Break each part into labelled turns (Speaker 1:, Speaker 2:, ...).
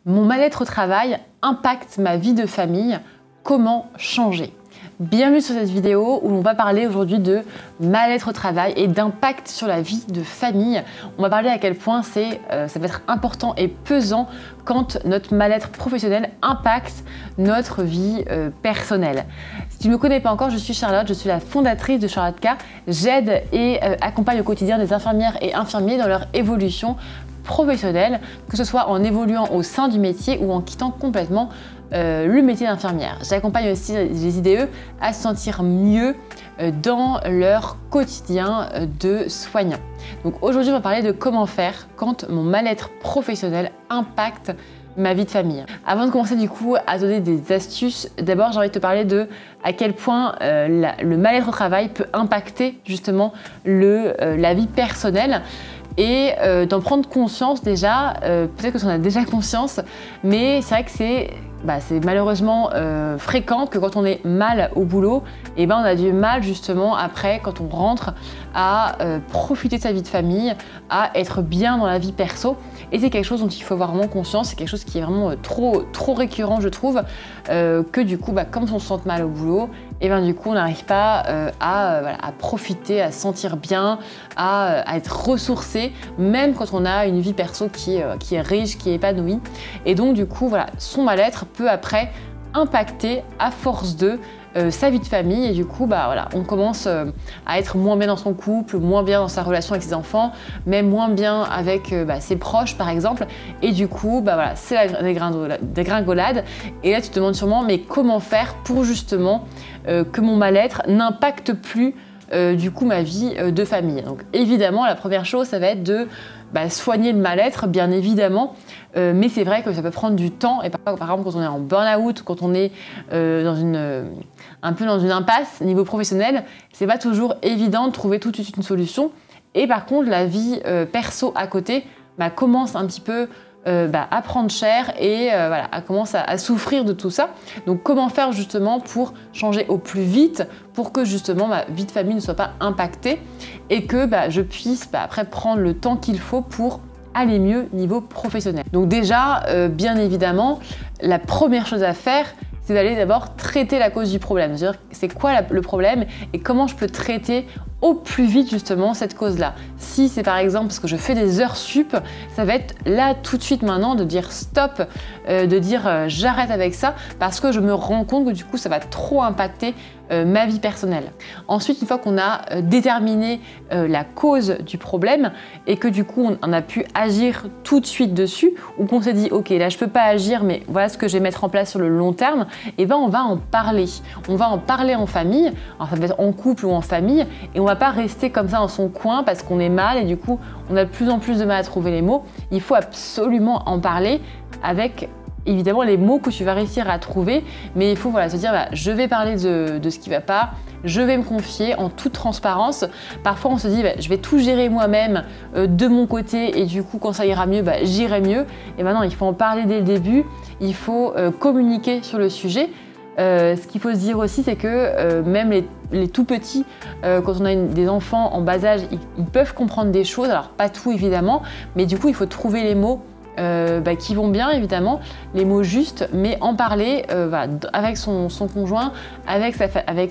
Speaker 1: Mon mal-être au travail impacte ma vie de famille. Comment changer? Bienvenue sur cette vidéo où on va parler aujourd'hui de mal-être au travail et d'impact sur la vie de famille. On va parler à quel point ça va être important et pesant quand notre mal-être professionnel impacte notre vie personnelle. Si tu ne me connais pas encore, je suis Charlotte, je suis la fondatrice de Charlotte K. J'aide et accompagne au quotidien des infirmières et infirmiers dans leur évolution professionnelle, que ce soit en évoluant au sein du métier ou en quittant complètement le métier d'infirmière. J'accompagne aussi les IDE à se sentir mieux dans leur quotidien de soignant. Donc aujourd'hui, on va parler de comment faire quand mon mal-être professionnel impacte ma vie de famille. Avant de commencer du coup à donner des astuces, d'abord j'ai envie de te parler de à quel point le mal-être au travail peut impacter justement la vie personnelle. Et d'en prendre conscience déjà, peut-être que tu en as déjà conscience, mais c'est vrai que c'est malheureusement fréquent que quand on est mal au boulot, on a du mal justement après, quand on rentre, à profiter de sa vie de famille, à être bien dans la vie perso. Et c'est quelque chose dont il faut avoir vraiment conscience, c'est quelque chose qui est vraiment trop récurrent je trouve, que du coup, comme on se sent mal au boulot, du coup on n'arrive pas à profiter, à se sentir bien, à être ressourcé, même quand on a une vie perso qui est riche, qui est épanouie. Et donc du coup, son mal-être peut après impacter à force de sa vie de famille et du coup on commence à être moins bien dans son couple, moins bien dans sa relation avec ses enfants, même moins bien avec ses proches par exemple, et du coup c'est la dégringolade. Et là tu te demandes sûrement mais comment faire pour justement que mon mal-être n'impacte plus du coup ma vie de famille. Donc évidemment la première chose ça va être de soigner le mal-être bien évidemment, mais c'est vrai que ça peut prendre du temps et par exemple quand on est en burn-out, quand on est un peu dans une impasse niveau professionnel, c'est pas toujours évident de trouver tout de suite une solution. Et par contre la vie perso à côté commence un petit peu à prendre cher et elle commence à souffrir de tout ça. Donc comment faire justement pour changer au plus vite pour que justement ma vie de famille ne soit pas impactée et que je puisse après prendre le temps qu'il faut pour aller mieux niveau professionnel. Donc déjà, bien évidemment, la première chose à faire, c'est d'aller d'abord traiter la cause du problème. C'est-à-dire, c'est quoi le problème et comment je peux traiter au plus vite justement cette cause-là. Si c'est par exemple parce que je fais des heures sup, ça va être là tout de suite maintenant de dire stop, de dire j'arrête avec ça parce que je me rends compte que du coup ça va trop impacter ma vie personnelle. Ensuite, une fois qu'on a déterminé la cause du problème et que du coup on a pu agir tout de suite dessus ou qu'on s'est dit ok là je peux pas agir mais voilà ce que je vais mettre en place sur le long terme, on va en parler. On va en parler en famille, alors ça peut être en couple ou en famille, et on va pas rester comme ça dans son coin parce qu'on est mal et du coup on a de plus en plus de mal à trouver les mots. Il faut absolument en parler avec évidemment les mots que tu vas réussir à trouver, mais il faut se dire je vais parler de ce qui va pas, je vais me confier en toute transparence. Parfois on se dit je vais tout gérer moi-même de mon côté et du coup quand ça ira mieux j'irai mieux. Et maintenant il faut en parler dès le début, il faut communiquer sur le sujet. Ce qu'il faut se dire aussi c'est que même les tout petits, quand on a des enfants en bas âge, ils peuvent comprendre des choses, alors pas tout évidemment, mais du coup il faut trouver les mots qui vont bien évidemment, les mots justes, mais en parler avec son conjoint, avec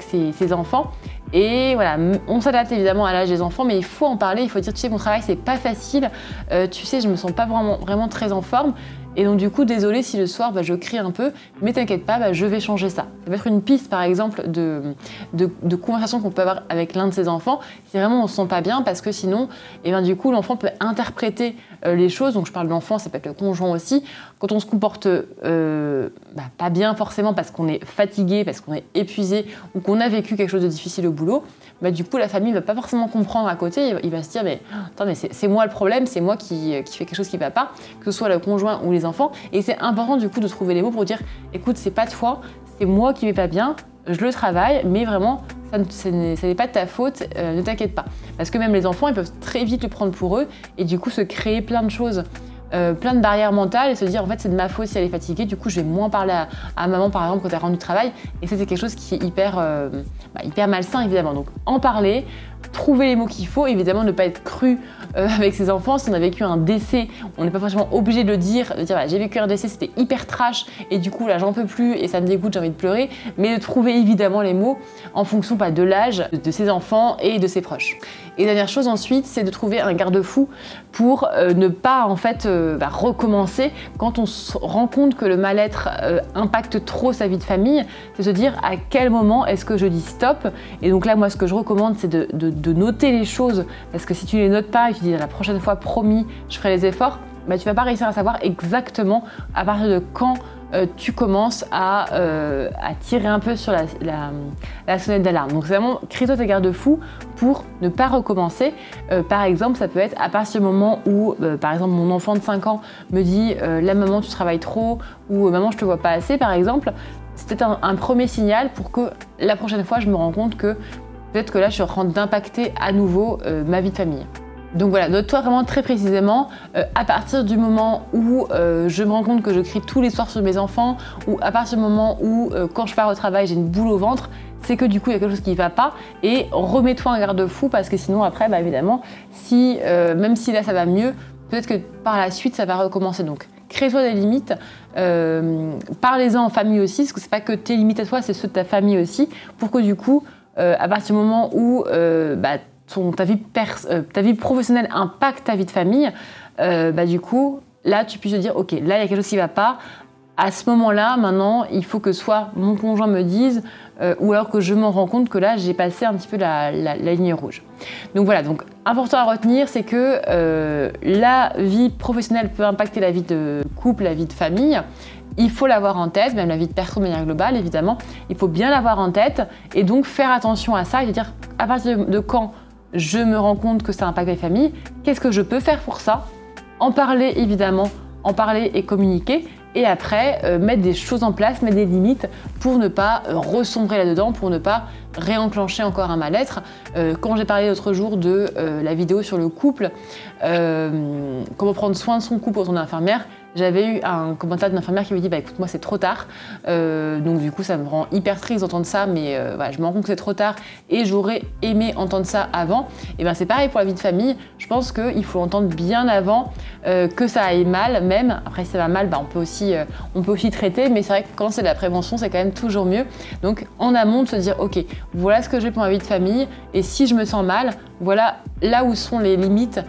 Speaker 1: ses enfants. Et on s'adapte évidemment à l'âge des enfants, mais il faut en parler, il faut dire tu sais mon travail c'est pas facile, tu sais je me sens pas vraiment très en forme. Et donc du coup, désolé si le soir je crie un peu, mais t'inquiète pas, je vais changer ça. Ça peut être une piste par exemple de conversation qu'on peut avoir avec l'un de ses enfants si vraiment on se sent pas bien, parce que sinon, du coup, l'enfant peut interpréter les choses. Donc je parle de l'enfant, ça peut être le conjoint aussi. Quand on se comporte pas bien forcément parce qu'on est fatigué, parce qu'on est épuisé ou qu'on a vécu quelque chose de difficile au boulot, du coup la famille va pas forcément comprendre à côté. Il va se dire mais c'est moi le problème, c'est moi qui fais quelque chose qui va pas, que ce soit le conjoint ou les enfants. Et c'est important du coup de trouver les mots pour dire écoute c'est pas de toi, c'est moi qui vais pas bien, je le travaille, mais vraiment ça n'est pas de ta faute, ne t'inquiète pas. Parce que même les enfants ils peuvent très vite le prendre pour eux et du coup se créer plein de choses, plein de barrières mentales et se dire en fait c'est de ma faute si elle est fatiguée, du coup je vais moins parler à maman par exemple quand elle rentre du travail. Et ça c'est quelque chose qui est hyper malsain évidemment. Donc en parler, trouver les mots qu'il faut, évidemment ne pas être cru avec ses enfants. Si on a vécu un décès, on n'est pas forcément obligé de le dire, bah, j'ai vécu un décès, c'était hyper trash et du coup là j'en peux plus et ça me dégoûte, j'ai envie de pleurer, mais de trouver évidemment les mots en fonction de l'âge de ses enfants et de ses proches. Et dernière chose ensuite, c'est de trouver un garde-fou pour ne pas en fait recommencer quand on se rend compte que le mal-être impacte trop sa vie de famille, c'est se dire à quel moment est-ce que je dis stop. Et donc là moi ce que je recommande c'est de noter les choses, parce que si tu les notes pas et tu dis la prochaine fois promis je ferai les efforts, bah, tu vas pas réussir à savoir exactement à partir de quand tu commences à tirer un peu sur la sonnette d'alarme. Donc c'est vraiment crée-toi tes garde-fous pour ne pas recommencer. Par exemple, ça peut être à partir du moment où, par exemple, mon enfant de 5 ans me dit là maman tu travailles trop ou maman je te vois pas assez par exemple, c'est peut-être un premier signal pour que la prochaine fois je me rends compte que peut-être que là je suis en train d'impacter à nouveau ma vie de famille. Donc voilà, note-toi vraiment très précisément à partir du moment où je me rends compte que je crie tous les soirs sur mes enfants, ou à partir du moment où quand je pars au travail j'ai une boule au ventre, c'est que du coup il y a quelque chose qui ne va pas, et remets-toi un garde-fou parce que sinon après bah, évidemment si, même si là ça va mieux, peut-être que par la suite ça va recommencer. Donc crée-toi des limites, parlez-en en famille aussi, parce que c'est pas que tes limites à toi, c'est ceux de ta famille aussi, pour que du coup à partir du moment où ta vie professionnelle impacte ta vie de famille, du coup, là, tu puisses te dire, ok, là, il y a quelque chose qui ne va pas. À ce moment-là, maintenant, il faut que soit mon conjoint me dise, ou alors que je m'en rends compte que là, j'ai passé un petit peu la ligne rouge. Donc voilà, donc important à retenir, c'est que la vie professionnelle peut impacter la vie de couple, la vie de famille. Il faut l'avoir en tête, même la vie de perso de manière globale, évidemment. Il faut bien l'avoir en tête et donc faire attention à ça et dire à partir de quand je me rends compte que ça impacte ma famille, qu'est-ce que je peux faire pour ça? En parler évidemment, en parler et communiquer, et après mettre des choses en place, mettre des limites pour ne pas ressombrer là-dedans, pour ne pas réenclencher encore un mal-être. Quand j'ai parlé l'autre jour de la vidéo sur le couple, comment prendre soin de son couple quand on est infirmière, j'avais eu un commentaire d'une infirmière qui me dit bah écoute moi c'est trop tard, donc du coup ça me rend hyper triste d'entendre ça, mais voilà, je me rends compte que c'est trop tard et j'aurais aimé entendre ça avant. Et ben c'est pareil pour la vie de famille, je pense qu'il faut entendre bien avant que ça aille mal, même après si ça va mal, bah, on peut aussi traiter, mais c'est vrai que quand c'est de la prévention c'est quand même toujours mieux. Donc en amont de se dire ok, voilà ce que j'ai pour ma vie de famille, et si je me sens mal, voilà là où sont les limites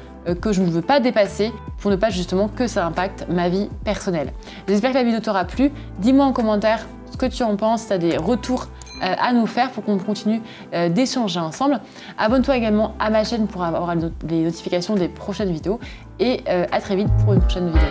Speaker 1: que je ne veux pas dépasser pour ne pas justement que ça impacte ma vie personnelle. J'espère que la vidéo t'aura plu. Dis-moi en commentaire ce que tu en penses, si tu as des retours à nous faire pour qu'on continue d'échanger ensemble. Abonne-toi également à ma chaîne pour avoir les notifications des prochaines vidéos et à très vite pour une prochaine vidéo.